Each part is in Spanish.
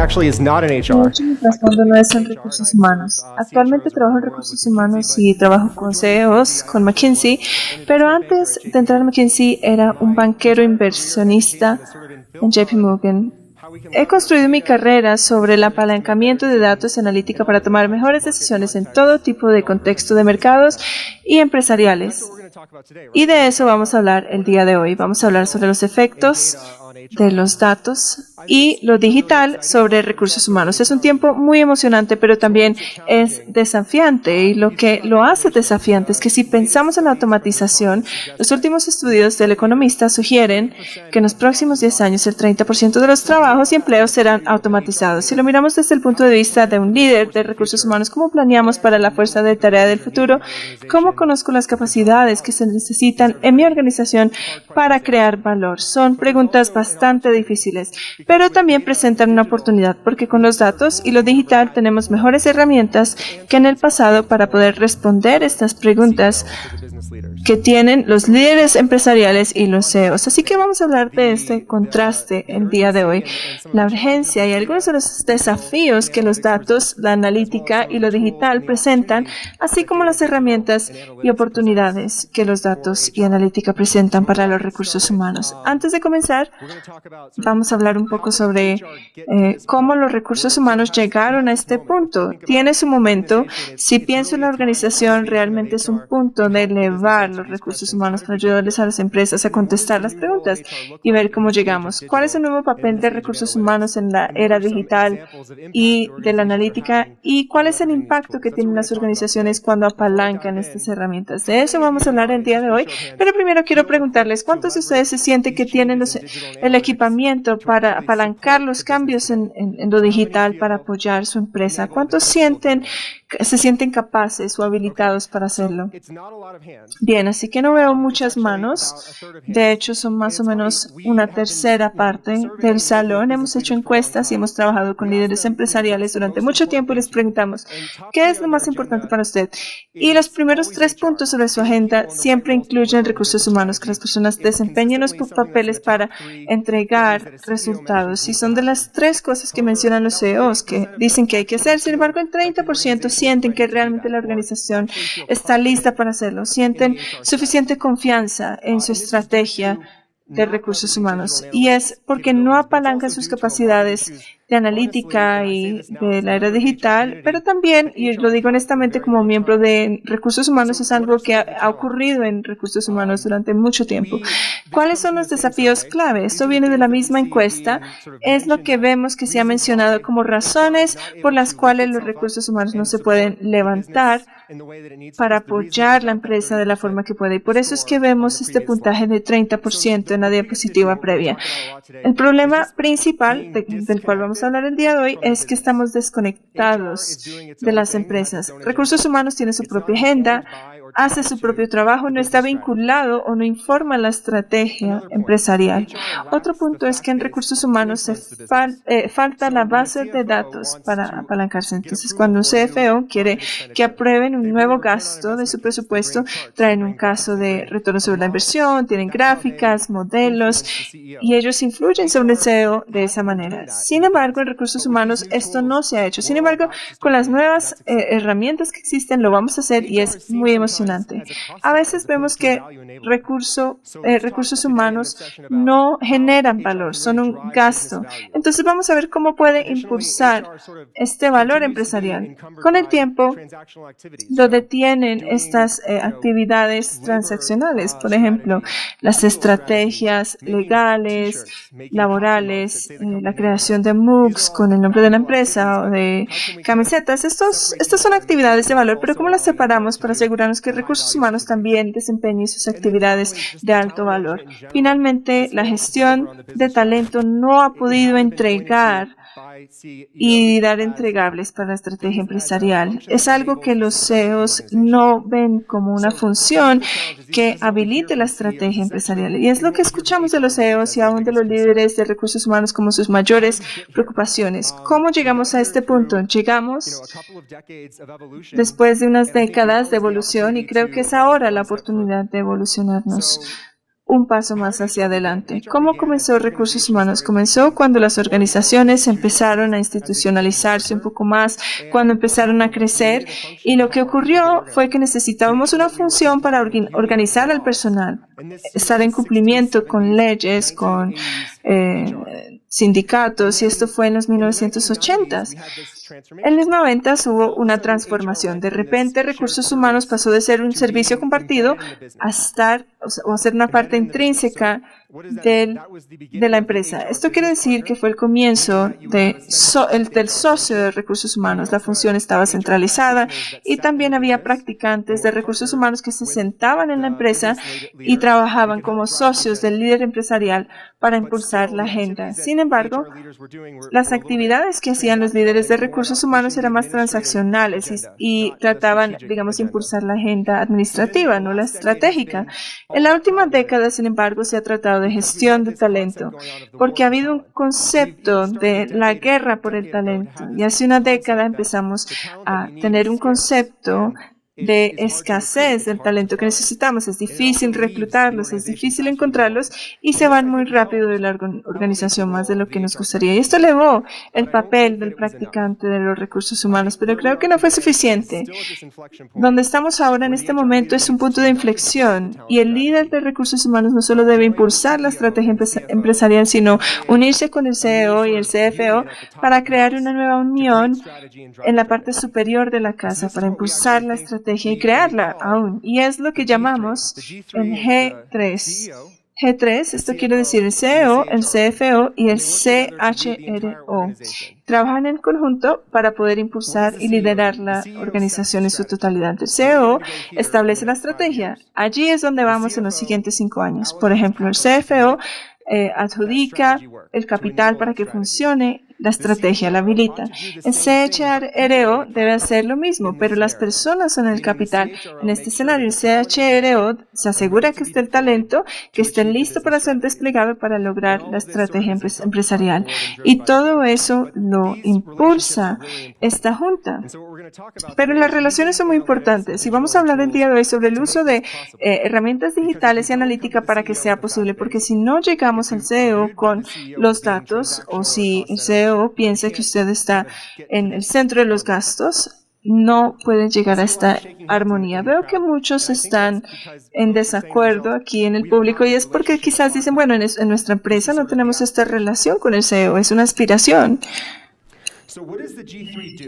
actually is not in De HR. hecho, mi trasfondo no es en recursos humanos. Actualmente trabajo en recursos humanos y trabajo con CEOs, con McKinsey, pero antes de entrar a McKinsey era un banquero inversionista en JP Morgan. He construido mi carrera sobre el apalancamiento de datos y analítica para tomar mejores decisiones en todo tipo de contexto de mercados y empresariales. Y de eso vamos a hablar el día de hoy. Vamos a hablar sobre los efectos de los datos y lo digital sobre recursos humanos. Es un tiempo muy emocionante, pero también es desafiante. Y lo que lo hace desafiante es que si pensamos en la automatización, los últimos estudios del economista sugieren que en los próximos 10 años el 30% de los trabajos y empleos serán automatizados. Si lo miramos desde el punto de vista de un líder de recursos humanos, ¿cómo planeamos para la fuerza de tarea del futuro? ¿Cómo conozco las capacidades que se necesitan en mi organización para crear valor? Son preguntas bastante difíciles, pero también presentan una oportunidad porque con los datos y lo digital tenemos mejores herramientas que en el pasado para poder responder estas preguntas que tienen los líderes empresariales y los CEOs. Así que vamos a hablar de este contraste el día de hoy, la urgencia y algunos de los desafíos que los datos, la analítica y lo digital presentan, así como las herramientas y oportunidades que los datos y analítica presentan para los recursos humanos. Antes de comenzar, vamos a hablar un poco sobre cómo los recursos humanos llegaron a este punto. Tiene su momento. Si pienso en la organización, realmente es un punto de elevar los recursos humanos para ayudarles a las empresas a contestar las preguntas y ver cómo llegamos. ¿Cuál es el nuevo papel de recursos humanos en la era digital y de la analítica? ¿Y cuál es el impacto que tienen las organizaciones cuando apalancan estas herramientas? De eso vamos a hablar el día de hoy, pero primero quiero preguntarles, ¿cuántos de ustedes se sienten que tienen el equipamiento para apalancar los cambios en lo digital para apoyar su empresa? ¿Cuántos se sienten capaces o habilitados para hacerlo? Bien, así que no veo muchas manos. De hecho, son más o menos una tercera parte del salón. Hemos hecho encuestas y hemos trabajado con líderes empresariales durante mucho tiempo y les preguntamos, ¿qué es lo más importante para usted? Y los primeros 3 puntos sobre su agenda siempre incluyen recursos humanos, que las personas desempeñen los papeles para entregar resultados. Y son de las 3 cosas que mencionan los CEOs que dicen que hay que hacer. Sin embargo, el 30% sienten que realmente la organización está lista para hacerlo, sienten suficiente confianza en su estrategia de recursos humanos y es porque no apalancan sus capacidades de analítica y de la era digital, pero también, y lo digo honestamente como miembro de recursos humanos, es algo que ha ocurrido en recursos humanos durante mucho tiempo. ¿Cuáles son los desafíos clave? Esto viene de la misma encuesta, es lo que vemos que se ha mencionado como razones por las cuales los recursos humanos no se pueden levantar para apoyar la empresa de la forma que puede. Y por eso es que vemos este puntaje de 30% en la diapositiva previa. El problema principal del cual vamos a hablar el día de hoy es que estamos desconectados de las empresas. Recursos humanos tienen su propia agenda, hace su propio trabajo, no está vinculado o no informa la estrategia empresarial. Otro punto es que en recursos humanos falta la base de datos para apalancarse. Entonces, cuando un CFO quiere que aprueben un nuevo gasto de su presupuesto, traen un caso de retorno sobre la inversión, tienen gráficas, modelos, y ellos influyen sobre el CEO de esa manera. Sin embargo, en recursos humanos esto no se ha hecho. Sin embargo, con las nuevas herramientas que existen lo vamos a hacer y es muy emocionante. A veces vemos que recursos humanos no generan valor, son un gasto. Entonces vamos a ver cómo puede impulsar este valor empresarial. Con el tiempo, lo detienen estas actividades transaccionales, por ejemplo, las estrategias legales, laborales, la creación de MOOCs con el nombre de la empresa o de camisetas. Estas son actividades de valor, pero ¿cómo las separamos para asegurarnos que recursos humanos también desempeñen sus actividades de alto valor? Finalmente, la gestión de talento no ha podido entregar y dar entregables para la estrategia empresarial. Es algo que los CEOs no ven como una función que habilite la estrategia empresarial. Y es lo que escuchamos de los CEOs y aún de los líderes de recursos humanos como sus mayores preocupaciones. ¿Cómo llegamos a este punto? Llegamos después de unas décadas de evolución y creo que es ahora la oportunidad de evolucionarnos. un paso más hacia adelante. ¿Cómo comenzó recursos humanos? Comenzó cuando las organizaciones empezaron a institucionalizarse un poco más, cuando empezaron a crecer, y lo que ocurrió fue que necesitábamos una función para organizar al personal, estar en cumplimiento con leyes, con sindicatos, y esto fue en los 1980s. En los 90s hubo una transformación. De repente, recursos humanos pasó de ser un servicio compartido a estar o a ser una parte intrínseca de la empresa. Esto quiere decir que fue el comienzo del socio de recursos humanos. La función estaba centralizada y también había practicantes de recursos humanos que se sentaban en la empresa y trabajaban como socios del líder empresarial para impulsar la agenda. Sin embargo, las actividades que hacían los líderes de recursos humanos eran más transaccionales y trataban, digamos, impulsar la agenda administrativa, no la estratégica. En la última década, sin embargo, se ha tratado de gestión de talento, porque ha habido un concepto de la guerra por el talento. Y hace una década empezamos a tener un concepto de escasez del talento que necesitamos. Es difícil reclutarlos, es difícil encontrarlos y se van muy rápido de la organización, más de lo que nos gustaría. Y esto elevó el papel del practicante de los recursos humanos, pero creo que no fue suficiente. Donde estamos ahora en este momento es un punto de inflexión y el líder de recursos humanos no solo debe impulsar la estrategia empresarial, sino unirse con el CEO y el CFO para crear una nueva unión en la parte superior de la casa, para impulsar la estrategia y crearla aún. Y es lo que llamamos el G3. G3, esto quiere decir el CEO, el CFO y el CHRO. Trabajan en conjunto para poder impulsar y liderar la organización en su totalidad. El CEO establece la estrategia. Allí es donde vamos en los siguientes 5 años. Por ejemplo, el CFO adjudica el capital para que funcione la estrategia, la habilita. El CHRO debe hacer lo mismo, pero las personas son el capital. En este escenario, el CHRO se asegura que esté el talento, que esté listo para ser desplegado para lograr la estrategia empresarial. Y todo eso lo impulsa esta junta. Pero las relaciones son muy importantes y vamos a hablar el día de hoy sobre el uso de herramientas digitales y analítica para que sea posible, porque si no llegamos al CEO con los datos, o si el CEO piensa que usted está en el centro de los gastos, no pueden llegar a esta armonía. Veo que muchos están en desacuerdo aquí en el público y es porque quizás dicen, bueno, en nuestra empresa no tenemos esta relación con el CEO, es una aspiración.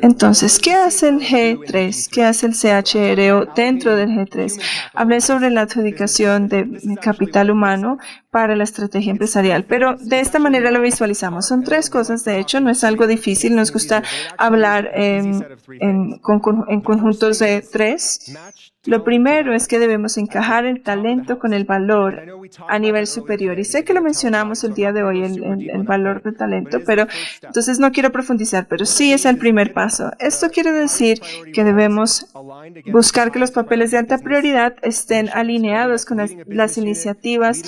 Entonces, ¿qué hace el G3? ¿Qué hace el CHRO dentro del G3? Hablé sobre la adjudicación de capital humano para la estrategia empresarial, pero de esta manera lo visualizamos. Son 3 cosas, de hecho, no es algo difícil. Nos gusta hablar en conjuntos de 3. Lo primero es que debemos encajar el talento con el valor a nivel superior. Y sé que lo mencionamos el día de hoy, el valor del talento, pero entonces no quiero profundizar, pero sí es el primer paso. Esto quiere decir que debemos buscar que los papeles de alta prioridad estén alineados con las iniciativas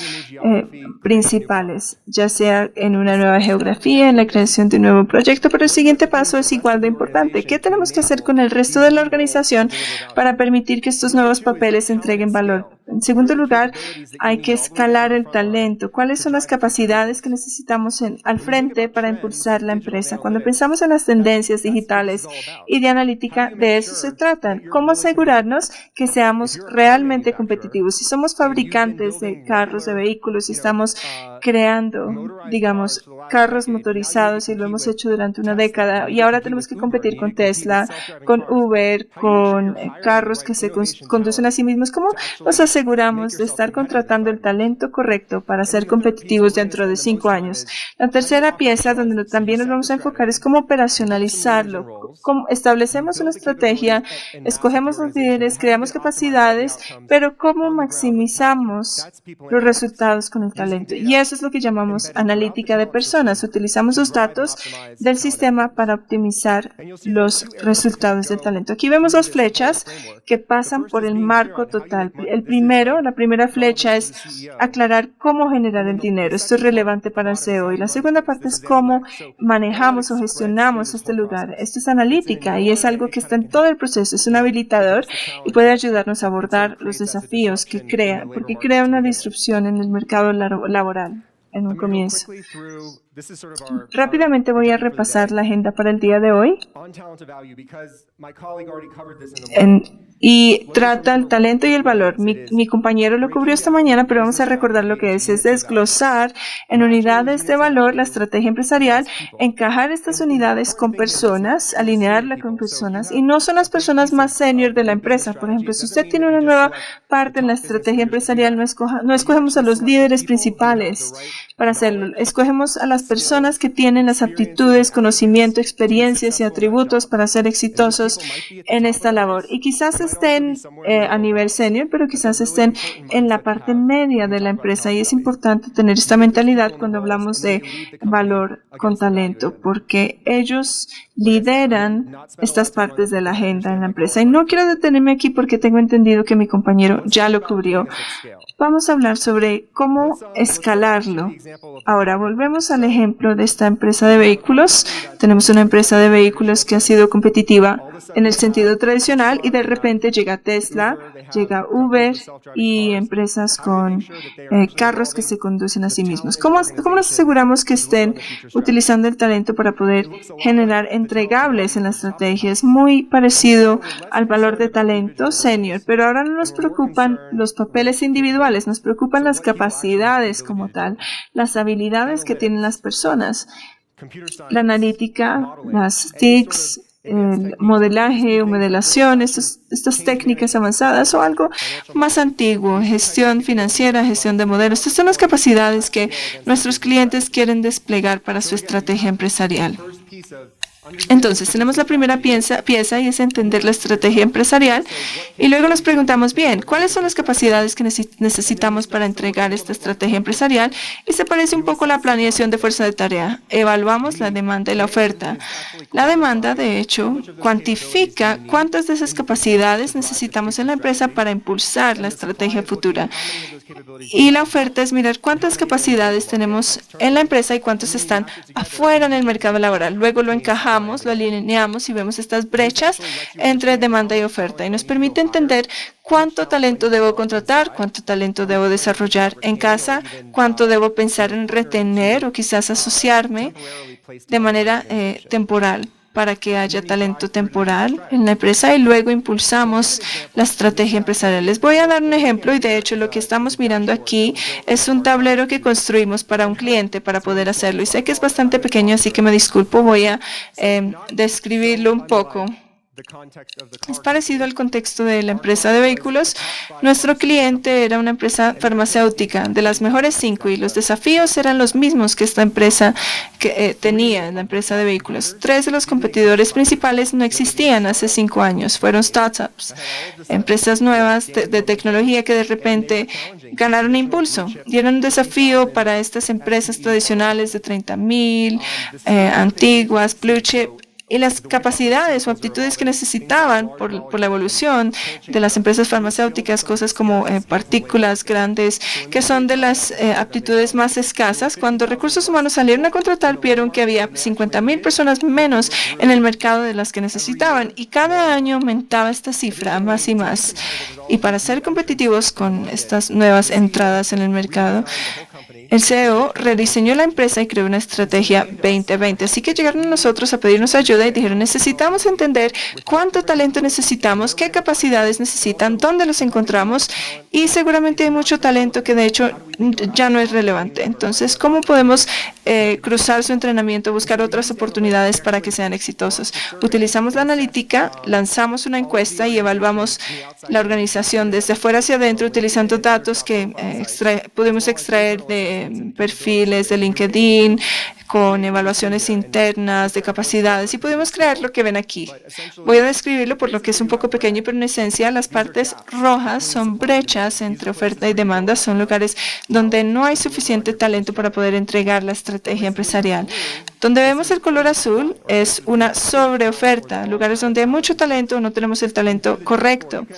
principales, ya sea en una nueva geografía, en la creación de un nuevo proyecto, pero el siguiente paso es igual de importante. ¿Qué tenemos que hacer con el resto de la organización para permitir que estos nuevos papeles entreguen valor? En segundo lugar, hay que escalar el talento. ¿Cuáles son las capacidades que necesitamos al frente para impulsar la empresa? Cuando pensamos en las tendencias digitales y de analítica, de eso se trata. ¿Cómo asegurarnos que seamos realmente competitivos? Si somos fabricantes de carros, de vehículos, y estamos creando, digamos, carros motorizados y lo hemos hecho durante una década y ahora tenemos que competir con Tesla, con Uber, con carros que se conducen a sí mismos, ¿cómo nos aseguramos de estar contratando el talento correcto para ser competitivos dentro de 5 años? La tercera pieza donde también nos vamos a enfocar es cómo operacionalizarlo. Cómo establecemos una estrategia, escogemos los líderes, creamos capacidades, pero cómo maximizamos los resultados con el talento. Y eso es lo que llamamos analítica de personas. Utilizamos los datos del sistema para optimizar los resultados del talento. Aquí vemos 2 flechas que pasan por el marco total. La primera flecha es aclarar cómo generar el dinero. Esto es relevante para el CEO. Y la segunda parte es cómo manejamos o gestionamos este lugar. Esto es analítica y es algo que está en todo el proceso. Es un habilitador y puede ayudarnos a abordar los desafíos que crea, porque crea una disrupción en el mercado laboral en un comienzo. Rápidamente voy a repasar la agenda para el día de hoy. Y trata el talento y el valor. Mi compañero lo cubrió esta mañana, pero vamos a recordar lo que es desglosar en unidades de valor la estrategia empresarial, encajar estas unidades con personas, alinearla con personas, y no son las personas más senior de la empresa. Por ejemplo, si usted tiene una nueva parte en la estrategia empresarial, no escogemos a los líderes principales para hacerlo. Escogemos a las personas que tienen las aptitudes, conocimiento, experiencias y atributos para ser exitosos en esta labor. Y quizás estén a nivel senior, pero quizás estén en la parte media de la empresa. Y es importante tener esta mentalidad cuando hablamos de valor con talento, porque ellos lideran estas partes de la agenda en la empresa. Y no quiero detenerme aquí porque tengo entendido que mi compañero ya lo cubrió. Vamos a hablar sobre cómo escalarlo. Ahora, volvemos al ejemplo de esta empresa de vehículos. Tenemos una empresa de vehículos que ha sido competitiva en el sentido tradicional y de repente llega Tesla, llega Uber y empresas con carros que se conducen a sí mismos. ¿Cómo nos aseguramos que estén utilizando el talento para poder generar entregables en la estrategia? Es muy parecido al valor de talento senior, pero ahora no nos preocupan los papeles individuales, nos preocupan las capacidades como tal, las habilidades que tienen las personas. La analítica, las TICs, el modelaje o modelación, estas técnicas avanzadas o algo más antiguo, gestión financiera, gestión de modelos. Estas son las capacidades que nuestros clientes quieren desplegar para su estrategia empresarial. Entonces, tenemos la primera pieza y es entender la estrategia empresarial y luego nos preguntamos, bien, ¿cuáles son las capacidades que necesitamos para entregar esta estrategia empresarial? Y se parece un poco a la planeación de fuerza de tarea. Evaluamos la demanda y la oferta. La demanda, de hecho, cuantifica cuántas de esas capacidades necesitamos en la empresa para impulsar la estrategia futura. Y la oferta es mirar cuántas capacidades tenemos en la empresa y cuántas están afuera en el mercado laboral. Luego lo encajamos, lo alineamos y vemos estas brechas entre demanda y oferta. Y nos permite entender cuánto talento debo contratar, cuánto talento debo desarrollar en casa, cuánto debo pensar en retener o quizás asociarme de manera temporal, para que haya talento temporal en la empresa y luego impulsamos la estrategia empresarial. Les voy a dar un ejemplo y de hecho lo que estamos mirando aquí es un tablero que construimos para un cliente para poder hacerlo. Y sé que es bastante pequeño, así que me disculpo, voy a describirlo un poco. Es parecido al contexto de la empresa de vehículos. Nuestro cliente era una empresa farmacéutica de las mejores 5 y los desafíos eran los mismos que esta empresa tenía, la empresa de vehículos. 3 de los competidores principales no existían hace 5 años. Fueron startups, empresas nuevas de tecnología que de repente ganaron impulso. Dieron un desafío para estas empresas tradicionales de 30,000, antiguas, blue chip. Y las capacidades o aptitudes que necesitaban por la evolución de las empresas farmacéuticas, cosas como partículas grandes, que son de las aptitudes más escasas. Cuando recursos humanos salieron a contratar, vieron que había 50,000 personas menos en el mercado de las que necesitaban. Y cada año aumentaba esta cifra más y más. Y para ser competitivos con estas nuevas entradas en el mercado, el CEO rediseñó la empresa y creó una estrategia 2020. Así que llegaron a nosotros a pedirnos ayuda y dijeron, necesitamos entender cuánto talento necesitamos, qué capacidades necesitan, dónde los encontramos y seguramente hay mucho talento que de hecho ya no es relevante. Entonces, ¿cómo podemos cruzar su entrenamiento, buscar otras oportunidades para que sean exitosos? Utilizamos la analítica, lanzamos una encuesta y evaluamos la organización desde afuera hacia adentro utilizando datos que pudimos extraer de perfiles de LinkedIn, con evaluaciones internas de capacidades y podemos crear lo que ven aquí. Voy a describirlo por lo que es un poco pequeño, pero en esencia las partes rojas son brechas entre oferta y demanda, son lugares donde no hay suficiente talento para poder entregar la estrategia empresarial. Donde vemos el color azul es una sobreoferta, lugares donde hay mucho talento o no tenemos el talento correcto.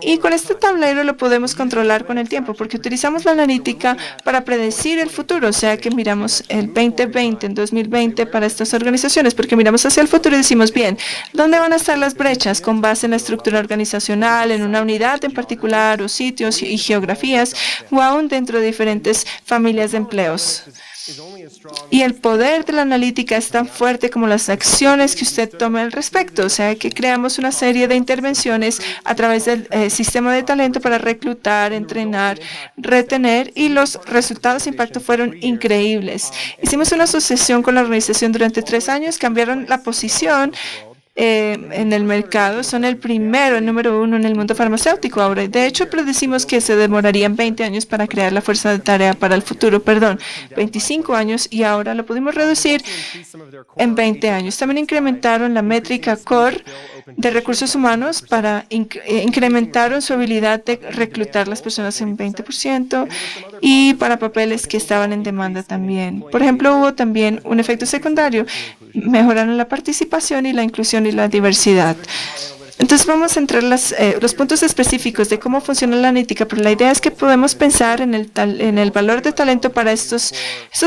Y con este tablero lo podemos controlar con el tiempo, porque utilizamos la analítica para predecir el futuro, o sea que miramos el 2020, en 2020 para estas organizaciones, porque miramos hacia el futuro y decimos, bien, ¿dónde van a estar las brechas con base en la estructura organizacional, en una unidad en particular, o sitios y geografías, o aún dentro de diferentes familias de empleos? Y el poder de la analítica es tan fuerte como las acciones que usted tome al respecto. O sea, que creamos una serie de intervenciones a través del sistema de talento para reclutar, entrenar, retener, y los resultados de impacto fueron increíbles. Hicimos una asociación con la organización durante 3 años, cambiaron la posición en el mercado, son el número 1 en el mundo farmacéutico ahora. De hecho, predecimos que se demorarían 20 años para crear la fuerza de tarea para el futuro, 25 años, y ahora lo pudimos reducir en 20 años. También incrementaron la métrica core de recursos humanos para incrementaron su habilidad de reclutar las personas en 20% y para papeles que estaban en demanda también. Por ejemplo, hubo también un efecto secundario. Mejoraron la participación y la inclusión y la diversidad. Entonces vamos a entrar los puntos específicos de cómo funciona la analítica, pero la idea es que podemos pensar en el valor de talento para estas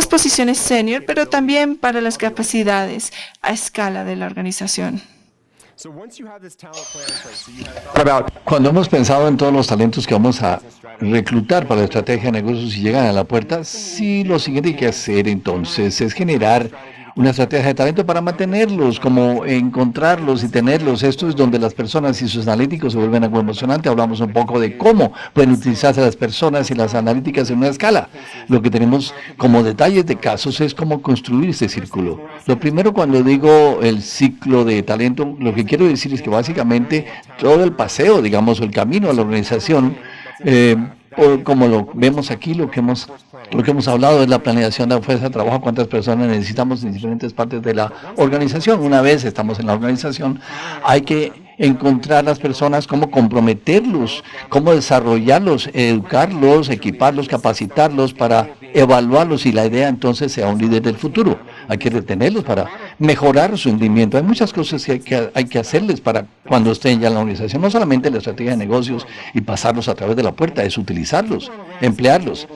posiciones senior, pero también para las capacidades a escala de la organización. Cuando hemos pensado en todos los talentos que vamos a reclutar para la estrategia de negocios y llegan a la puerta, sí, lo siguiente que hay que hacer entonces es generar una estrategia de talento para mantenerlos, como encontrarlos y tenerlos. Esto es donde las personas y sus analíticos se vuelven algo emocionante. Hablamos un poco de cómo pueden utilizarse las personas y las analíticas en una escala. Lo que tenemos como detalles de casos es cómo construir este círculo. Lo primero, cuando digo el ciclo de talento, lo que quiero decir es que básicamente todo el paseo, digamos, o el camino a la organización, como lo vemos aquí, lo que hemos hablado es la planeación de la fuerza de trabajo, cuántas personas necesitamos en diferentes partes de la organización. Una vez estamos en la organización, hay que encontrar las personas, cómo comprometerlos, cómo desarrollarlos, educarlos, equiparlos, capacitarlos para evaluarlos, y la idea entonces sea un líder del futuro. Hay que retenerlos para mejorar su rendimiento. Hay muchas cosas que hay que hacerles para cuando estén ya en la organización. No solamente la estrategia de negocios y pasarlos a través de la puerta, es utilizarlos, emplearlos.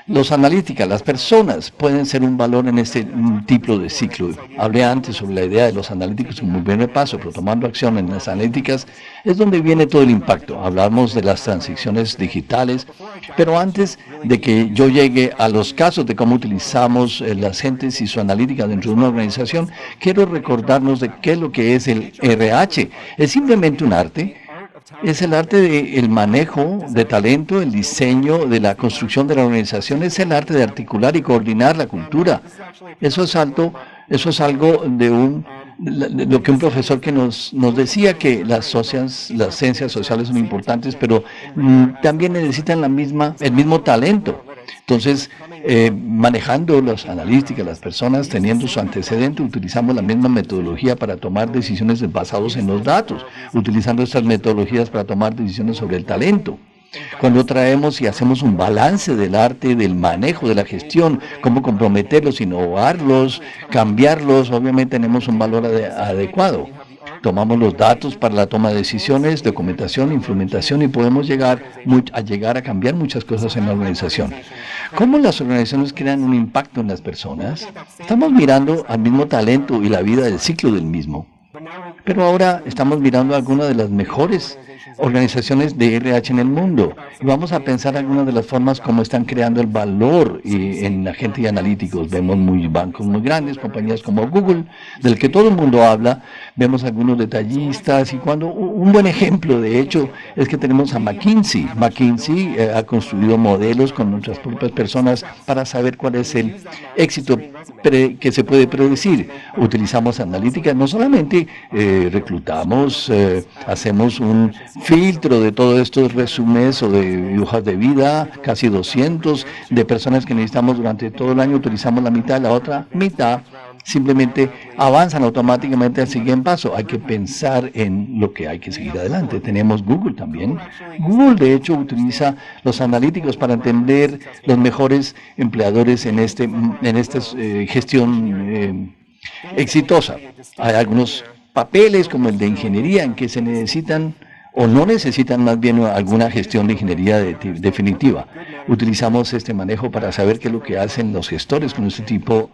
Los analíticas, las personas pueden ser un valor en este tipo de ciclo. Hablé antes sobre la idea de los analíticos, un muy buen repaso, pero tomando acción en las analíticas es donde viene todo el impacto. Hablamos de las transiciones digitales, pero antes de que yo llegue a los casos de cómo utilizamos las gentes y su analítica dentro de una organización, quiero recordarnos de qué es lo que es el RH. Es simplemente un arte. Es el arte del manejo de talento, el diseño de la construcción de la organización, es el arte de articular y coordinar la cultura. Eso es algo de lo que un profesor que nos decía, que las ciencias sociales son importantes, pero también necesitan el mismo talento. Entonces, manejando las analíticas, las personas, teniendo su antecedente, utilizamos la misma metodología para tomar decisiones basadas en los datos, utilizando estas metodologías para tomar decisiones sobre el talento. Cuando traemos y hacemos un balance del arte, del manejo, de la gestión, cómo comprometerlos, innovarlos, cambiarlos, obviamente tenemos un valor adecuado. Tomamos los datos para la toma de decisiones, documentación, implementación, y podemos llegar a cambiar muchas cosas en la organización. ¿Cómo las organizaciones crean un impacto en las personas? Estamos mirando al mismo talento y la vida del ciclo del mismo. Pero ahora estamos mirando algunas de las mejores organizaciones de RH en el mundo. Y vamos a pensar algunas de las formas como están creando el valor en la gente y analíticos. Vemos bancos muy grandes, compañías como Google, del que todo el mundo habla. Vemos algunos detallistas, y un buen ejemplo, de hecho, es que tenemos a McKinsey. McKinsey ha construido modelos con nuestras propias personas para saber cuál es el éxito que se puede predecir. Utilizamos analítica, no solamente reclutamos, hacemos un filtro de todos estos resúmenes o de hojas de vida, casi 200 de personas que necesitamos durante todo el año. Utilizamos la mitad, la otra mitad simplemente avanzan automáticamente al siguiente paso. Hay que pensar en lo que hay que seguir adelante. Tenemos Google también. Google, de hecho, utiliza los analíticos para entender los mejores empleadores en esta gestión exitosa. Hay algunos papeles como el de ingeniería en que se necesitan o no necesitan más bien alguna gestión de ingeniería definitiva. Utilizamos este manejo para saber qué es lo que hacen los gestores con este tipo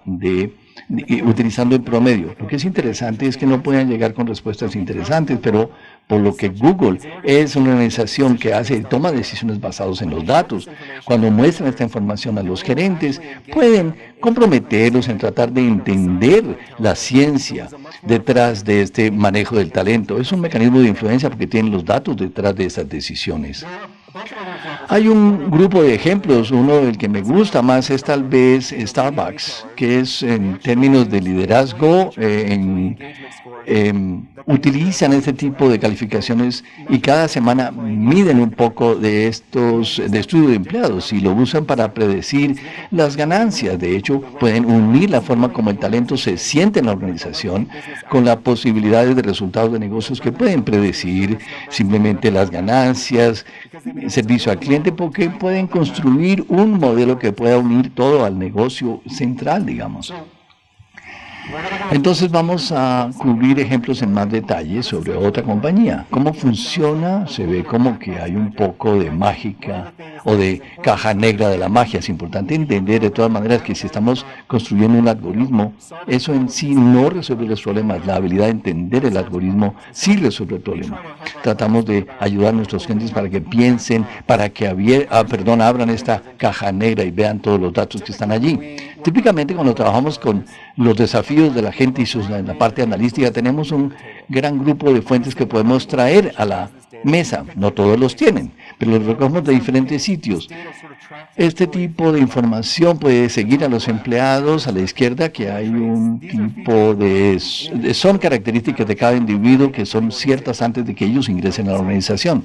utilizando el promedio. Lo que es interesante es que no puedan llegar con respuestas interesantes, pero por lo que Google es una organización que toma decisiones basadas en los datos. Cuando muestran esta información a los gerentes, pueden comprometerlos en tratar de entender la ciencia detrás de este manejo del talento. Es un mecanismo de influencia porque tienen los datos detrás de esas decisiones. Hay un grupo de ejemplos, uno del que me gusta más es tal vez Starbucks, que es en términos de liderazgo, utilizan este tipo de calificaciones y cada semana miden un poco de estudio de empleados y lo usan para predecir las ganancias. De hecho, pueden unir la forma como el talento se siente en la organización con las posibilidades de resultados de negocios que pueden predecir simplemente las ganancias, servicio al cliente, porque pueden construir un modelo que pueda unir todo al negocio central, digamos. Entonces vamos a cubrir ejemplos en más detalle sobre otra compañía. ¿Cómo funciona? Se ve como que hay un poco de mágica o de caja negra de la magia. Es importante entender de todas maneras que si estamos construyendo un algoritmo, eso en sí no resuelve los problemas. La habilidad de entender el algoritmo sí resuelve el problema. Tratamos de ayudar a nuestros clientes para que piensen, para que abran esta caja negra y vean todos los datos que están allí. Típicamente cuando trabajamos con los desafíos de la gente y en la parte analítica, tenemos un gran grupo de fuentes que podemos traer a la mesa. No todos los tienen, pero los recogemos de diferentes sitios. Este tipo de información puede seguir a los empleados. A la izquierda que hay un tipo son características de cada individuo que son ciertas antes de que ellos ingresen a la organización.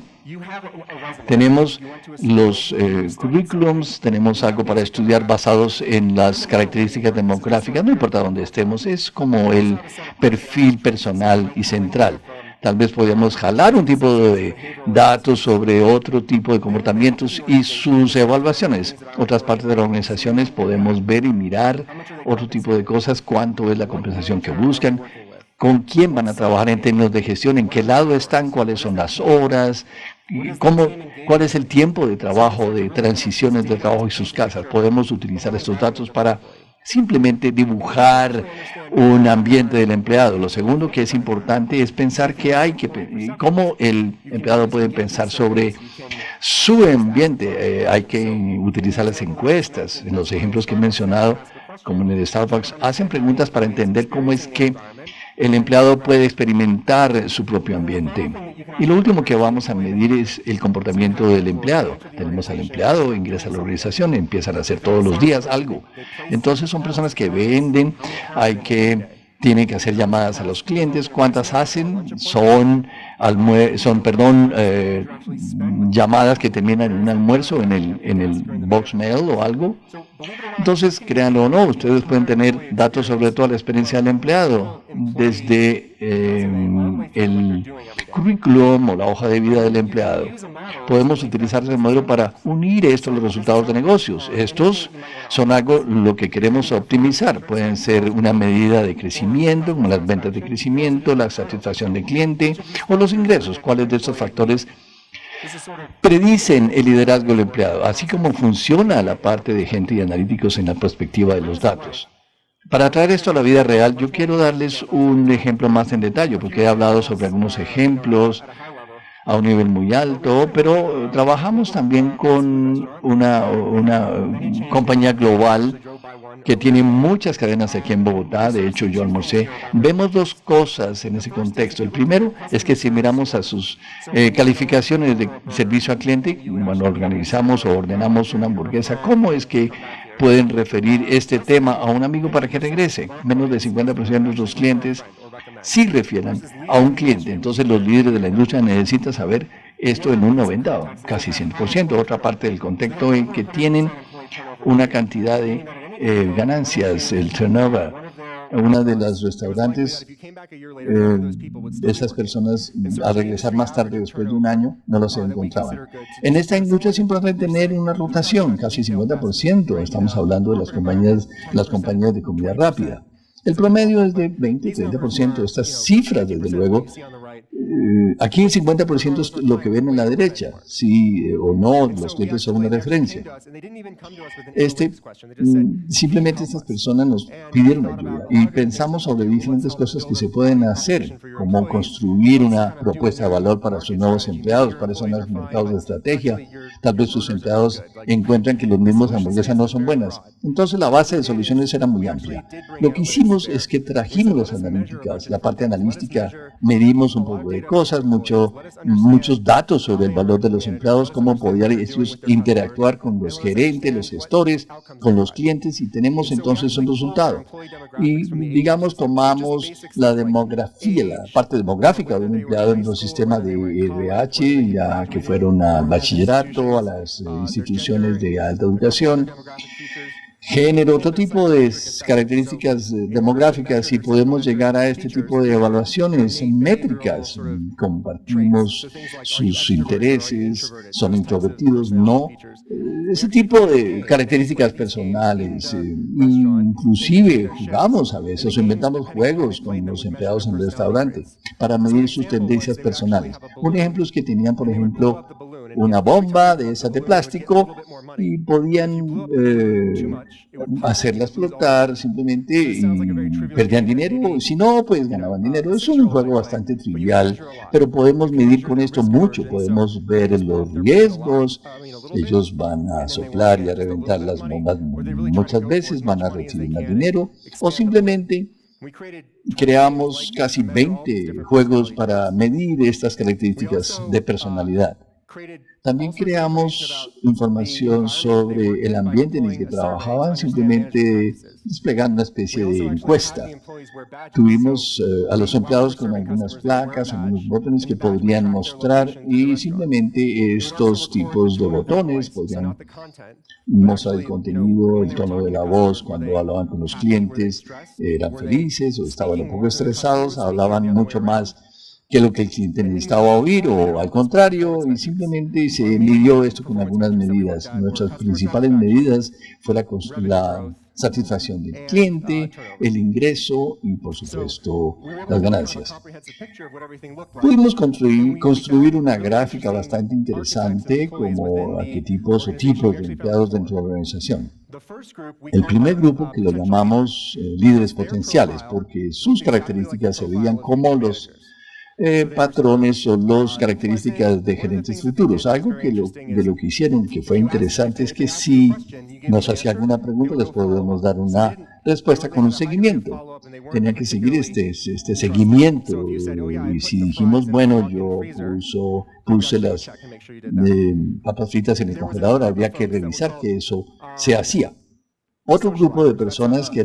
Tenemos los currículums, tenemos algo para estudiar basados en las características demográficas, no importa dónde estemos, es como el perfil personal y central. Tal vez podríamos jalar un tipo de datos sobre otro tipo de comportamientos y sus evaluaciones. Otras partes de las organizaciones podemos ver y mirar otro tipo de cosas, cuánto es la compensación que buscan, con quién van a trabajar en términos de gestión, en qué lado están, cuáles son las horas, cuál es el tiempo de trabajo, de transiciones de trabajo y sus casas. Podemos utilizar estos datos para simplemente dibujar un ambiente del empleado. Lo segundo que es importante es pensar cómo el empleado puede pensar sobre su ambiente. Hay que utilizar las encuestas. En los ejemplos que he mencionado, como en el Starbucks, hacen preguntas para entender cómo es que el empleado puede experimentar su propio ambiente. Y lo último que vamos a medir es el comportamiento del empleado. Tenemos al empleado, ingresa a la organización, empiezan a hacer todos los días algo. Entonces son personas que venden, tienen que hacer llamadas a los clientes. ¿Cuántas hacen? Son llamadas que terminan en un almuerzo en el box mail o algo. Entonces, créanlo o no, ustedes pueden tener datos sobre toda la experiencia del empleado, desde el currículum o la hoja de vida del empleado. Podemos utilizar ese modelo para unir esto a los resultados de negocios. Estos son lo que queremos optimizar. Pueden ser una medida de crecimiento, como las ventas de crecimiento, la satisfacción del cliente o los ingresos. ¿Cuáles de estos factores predicen el liderazgo del empleado? Así como funciona la parte de gente y analíticos en la perspectiva de los datos. Para traer esto a la vida real, yo quiero darles un ejemplo más en detalle, porque he hablado sobre algunos ejemplos a un nivel muy alto, pero trabajamos también con una compañía global que tiene muchas cadenas aquí en Bogotá. De hecho, yo almorcé. Vemos dos cosas en ese contexto. El primero es que si miramos a sus calificaciones de servicio al cliente, cuando organizamos o ordenamos una hamburguesa, ¿cómo es que pueden referir este tema a un amigo para que regrese? Menos del 50% de nuestros clientes sí refieran a un cliente. Entonces los líderes de la industria necesitan saber esto en un 90 o casi 100%. Otra parte del contexto es que tienen una cantidad de ganancias, el turnover. Una de las restaurantes, esas personas al regresar más tarde después de un año no los encontraban. En esta industria es importante tener una rotación, casi 50%. Estamos hablando de las compañías de comida rápida. El promedio es de 20-30%. Estas cifras, desde luego, aquí el 50% es lo que ven en la derecha, sí o no, los clientes son una referencia. Simplemente estas personas nos pidieron ayuda y pensamos sobre diferentes cosas que se pueden hacer, como construir una propuesta de valor para sus nuevos empleados, para esos nuevos mercados de estrategia. Tal vez sus empleados encuentran que los mismos hamburguesas no son buenas. Entonces la base de soluciones era muy amplia. Lo que hicimos es que trajimos las analíticas, la parte analítica, medimos un poco de cosas, muchos datos sobre el valor de los empleados, cómo podían ellos interactuar con los gerentes, los gestores, con los clientes, y tenemos entonces un resultado. Y digamos, tomamos la demografía, la parte demográfica de un empleado en los sistemas de RH, ya que fueron al bachillerato, a las instituciones de alta educación, género, otro tipo de características demográficas, y podemos llegar a este tipo de evaluaciones métricas. Compartimos sus intereses, son introvertidos, no. Ese tipo de características personales. Inclusive jugamos a veces o inventamos juegos con los empleados en el restaurante para medir sus tendencias personales. Un ejemplo es que tenían, por ejemplo, una bomba de esas de plástico y podían hacerlas flotar simplemente y perdían dinero. Si no, pues ganaban dinero. Es un juego bastante trivial, pero podemos medir con esto mucho. Podemos ver los riesgos. Ellos van a soplar y a reventar las bombas muchas veces, van a recibir más dinero, o simplemente creamos casi 20 juegos para medir estas características de personalidad. También creamos información sobre el ambiente en el que trabajaban, simplemente desplegando una especie de encuesta. Tuvimos a los empleados con algunas placas, algunos botones que podrían mostrar, y simplemente estos tipos de botones podían mostrar el contenido, el tono de la voz cuando hablaban con los clientes, eran felices o estaban un poco estresados, hablaban mucho más que lo que el cliente necesitaba oír, o al contrario, y simplemente se midió esto con algunas medidas. Nuestras principales medidas fue la satisfacción del cliente, el ingreso y, por supuesto, las ganancias. Pudimos construir una gráfica bastante interesante como arquetipos o tipos de empleados dentro de la organización. El primer grupo, que lo llamamos líderes potenciales, porque sus características se veían como los patrones o las características de gerentes futuros. Algo de lo que hicieron que fue interesante es que si nos hacía alguna pregunta les podemos dar una respuesta con un seguimiento. Tenían que seguir este seguimiento, y si dijimos, bueno, yo puse las papas fritas en el congelador, habría que revisar que eso se hacía. Otro grupo de personas que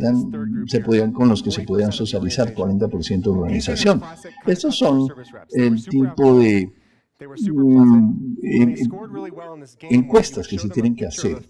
con los que se podían socializar, 40% de organización. Estos son el tipo de encuestas que se tienen que hacer.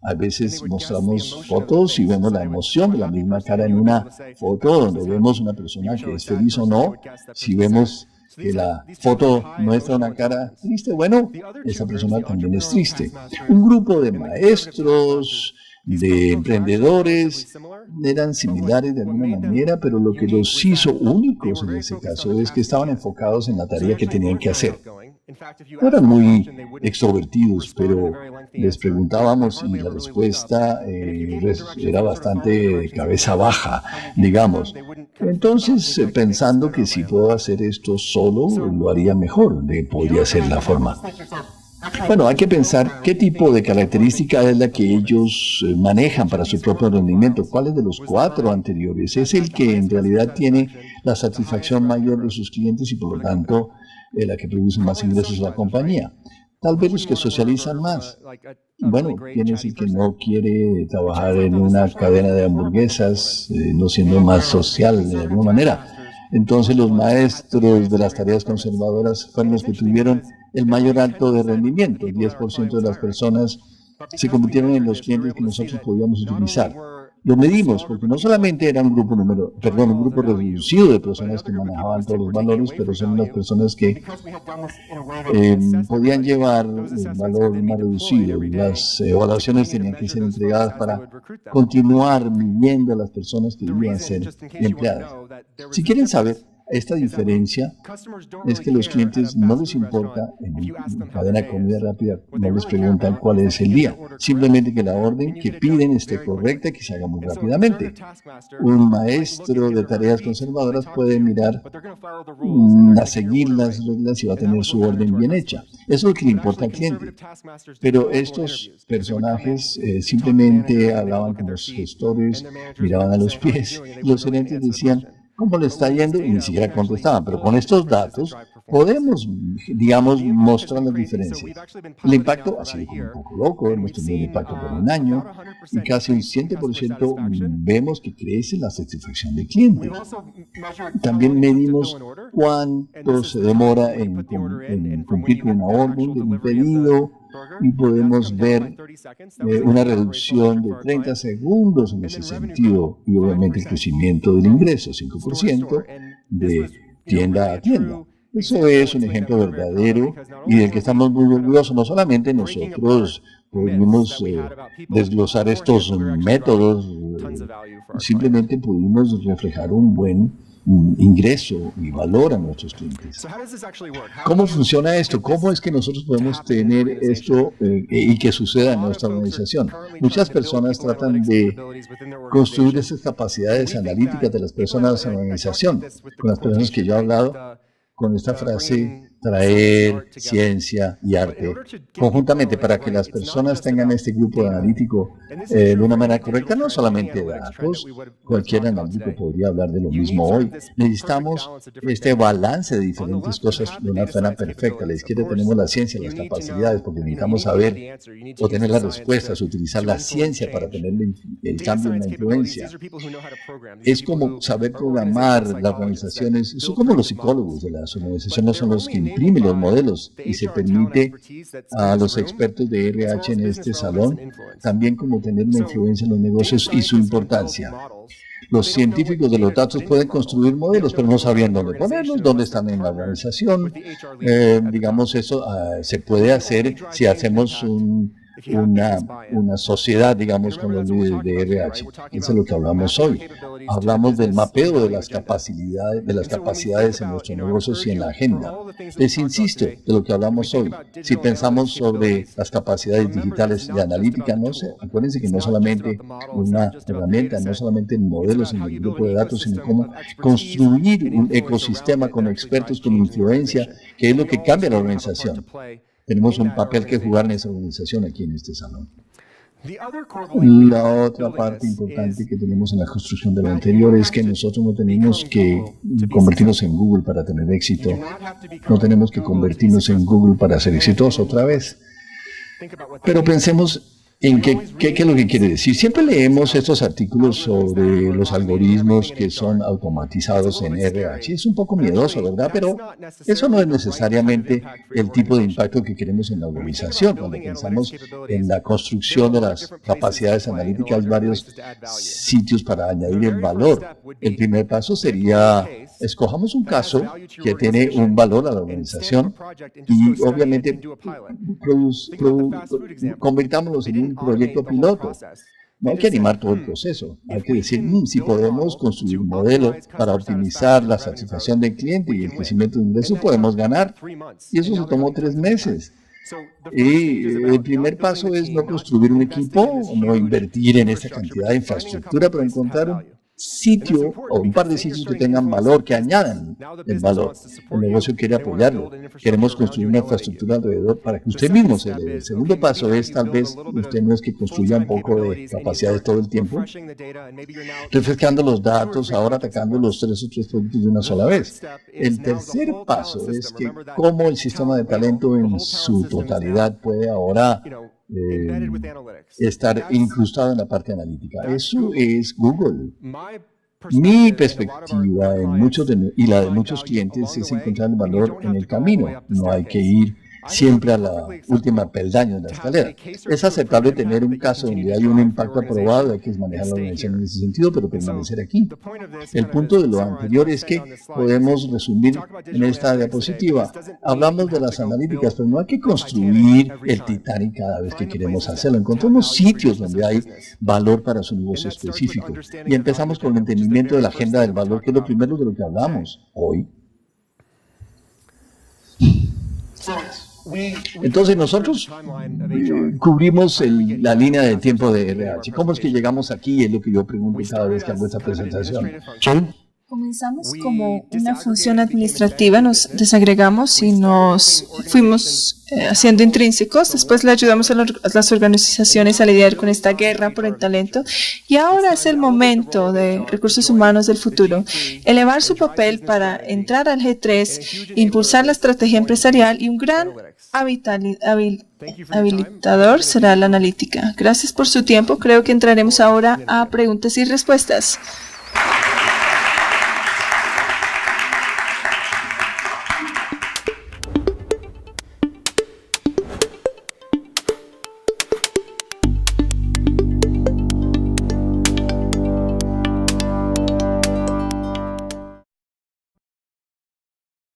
A veces mostramos fotos y vemos la emoción de la misma cara en una foto, donde vemos una persona que es feliz o no. Si vemos que la foto muestra una cara triste, bueno, esa persona también es triste. Un grupo de maestros, de emprendedores, eran similares de alguna manera, pero lo que los hizo únicos en ese caso es que estaban enfocados en la tarea que tenían que hacer. No eran muy extrovertidos, pero les preguntábamos y la respuesta era bastante cabeza baja, digamos. Entonces, pensando que si puedo hacer esto solo, lo haría mejor, podría ser la forma. Bueno, hay que pensar qué tipo de característica es la que ellos manejan para su propio rendimiento. ¿Cuál de los 4 anteriores es el que en realidad tiene la satisfacción mayor de sus clientes y por lo tanto la que produce más ingresos a la compañía? Tal vez los que socializan más. Bueno, ¿quién es el que no quiere trabajar en una cadena de hamburguesas, no siendo más social de alguna manera? Entonces los maestros de las tareas conservadoras fueron los que tuvieron el mayor alto de rendimiento. El 10% de las personas se convirtieron en los clientes que nosotros podíamos utilizar. Lo medimos porque no solamente era un grupo reducido de personas que manejaban todos los valores, pero son las personas que podían llevar el valor más reducido. Las evaluaciones tenían que ser entregadas para continuar midiendo a las personas que iban a ser empleadas. Si quieren saber esta diferencia, es que los clientes no les importa, en cadena de comida rápida, no les preguntan cuál es el día, simplemente que la orden que piden esté correcta y que se haga muy rápidamente. Un maestro de tareas conservadoras puede mirar a seguir las reglas y va a tener su orden bien hecha. Eso es lo que le importa al cliente. Pero estos personajes simplemente hablaban con los gestores, miraban a los pies, y los gerentes decían, ¿cómo le está yendo? Y ni siquiera contestaban. Pero con estos datos podemos, digamos, mostrar las diferencias. El impacto ha sido como un poco loco. Hemos tenido un impacto por un año y casi un 100% vemos que crece la satisfacción del cliente. También medimos cuánto se demora en cumplir con una orden de un pedido, y podemos ver una reducción de 30 segundos en ese sentido y obviamente el crecimiento del ingreso, 5% de tienda a tienda. Eso es un ejemplo verdadero y del que estamos muy orgullosos. No solamente nosotros pudimos desglosar estos métodos, simplemente pudimos reflejar un buen ingreso y valor a nuestros clientes. ¿Cómo funciona esto? ¿Cómo es que nosotros podemos tener esto y que suceda en nuestra organización? Muchas personas tratan de construir esas capacidades analíticas de las personas en la organización. Con las personas que yo he hablado, con esta frase, traer ciencia y arte conjuntamente para que las personas tengan este grupo analítico de una manera correcta, no solamente datos, cualquier analítico podría hablar de lo mismo hoy. Necesitamos este balance de diferentes cosas de una forma perfecta. A la izquierda tenemos la ciencia, las capacidades, porque necesitamos saber o tener las respuestas, utilizar la ciencia para tener el cambio en la influencia. Es como saber programar las organizaciones, son como los psicólogos de las organizaciones, son los que imprime los modelos y se permite a los expertos de RH en este salón también como tener una influencia en los negocios y su importancia. Los científicos de los datos pueden construir modelos, pero no sabían dónde ponerlos, dónde están en la organización. Digamos, eso se puede hacer si hacemos una sociedad, digamos, con los líderes de RH. Eso es lo que hablamos hoy. Hablamos del mapeo de las capacidades en nuestros negocios y en la agenda. Les insisto de lo que hablamos hoy. Si pensamos sobre las capacidades digitales de analítica, acuérdense que no solamente una herramienta, no solamente modelos en el grupo de datos, sino cómo construir un ecosistema con expertos, con influencia, que es lo que cambia la organización. Tenemos un papel que jugar en esa organización aquí en este salón. La otra parte importante que tenemos en la construcción de lo anterior es que nosotros no tenemos que convertirnos en Google para tener éxito. No tenemos que convertirnos en Google para ser exitosos otra vez. Pero pensemos en qué es lo que quiere decir. Siempre leemos estos artículos sobre los algoritmos que son automatizados en RH. Es un poco miedoso, ¿verdad? Pero eso no es necesariamente el tipo de impacto que queremos en la organización. Cuando pensamos en la construcción de las capacidades analíticas, hay varios sitios para añadir el valor. El primer paso sería, escojamos un caso que tiene un valor a la organización y obviamente convirtámoslo en un proyecto piloto. No hay que animar todo el proceso. Hay que decir, si podemos construir un modelo para optimizar la satisfacción del cliente y el crecimiento de ingresos, podemos ganar. Y eso se tomó 3 meses. Y el primer paso es no construir un equipo, no invertir en esta cantidad de infraestructura, pero encontrar un sitio o un par de sitios que tengan valor, que añadan el valor. El negocio quiere apoyarlo. Queremos construir una infraestructura alrededor para que usted mismo se le dé. El segundo paso es, tal vez, usted no es que construya un poco de capacidades todo el tiempo, refrescando los datos, ahora atacando los 3 o 3 productos de una sola vez. El tercer paso es que cómo el sistema de talento en su totalidad puede ahora estar incrustado en la parte analítica. Eso es Google. Mi perspectiva y la de muchos clientes es encontrar el valor en el camino. No hay que ir siempre a la última peldaño de la escalera. Es aceptable tener un caso donde hay un impacto aprobado, hay que manejar la organización en ese sentido, pero permanecer aquí. El punto de lo anterior es que podemos resumir en esta diapositiva. Hablamos de las analíticas, pero no hay que construir el Titanic cada vez que queremos hacerlo. Encontramos sitios donde hay valor para su negocio específico. Y empezamos con el entendimiento de la agenda del valor, que es lo primero de lo que hablamos hoy. Entonces nosotros cubrimos la línea de tiempo de RH. ¿Cómo es que llegamos aquí? Es lo que yo pregunto cada vez que hago esta presentación. Comenzamos como una función administrativa, nos desagregamos y nos fuimos haciendo intrínsecos. Después le ayudamos a las organizaciones a lidiar con esta guerra por el talento. Y ahora es el momento de recursos humanos del futuro. Elevar su papel para entrar al G3, impulsar la estrategia empresarial y un gran habilitador será la analítica. Gracias por su tiempo. Creo que entraremos ahora a preguntas y respuestas.